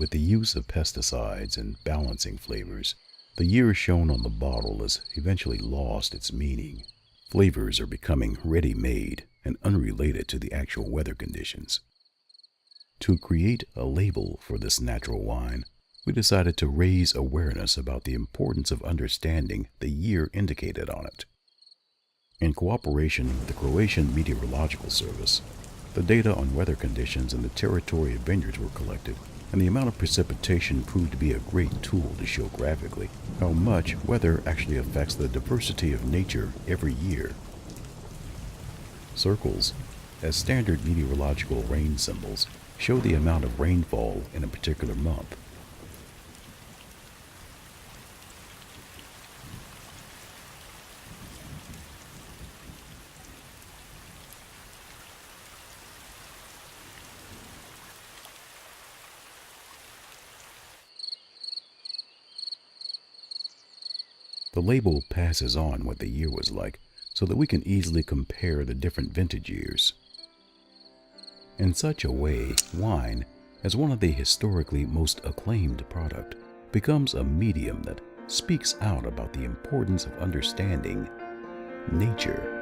with the use of pesticides and balancing flavors, the year shown on the bottle has eventually lost its meaning. Flavors are becoming ready-made and unrelated to the actual weather conditions. To create a label for this natural wine, we decided to raise awareness about the importance of understanding the year indicated on it. In cooperation with the Croatian Meteorological Service, the data on weather conditions in the territory of vineyards were collected, and the amount of precipitation proved to be a great tool to show graphically how much weather actually affects the diversity of nature every year. Circles, as standard meteorological rain symbols, show the amount of rainfall in a particular month. The label passes on what the year was like so that we can easily compare the different vintage years. In such a way, wine, as one of the historically most acclaimed product, becomes a medium that speaks out about the importance of understanding nature.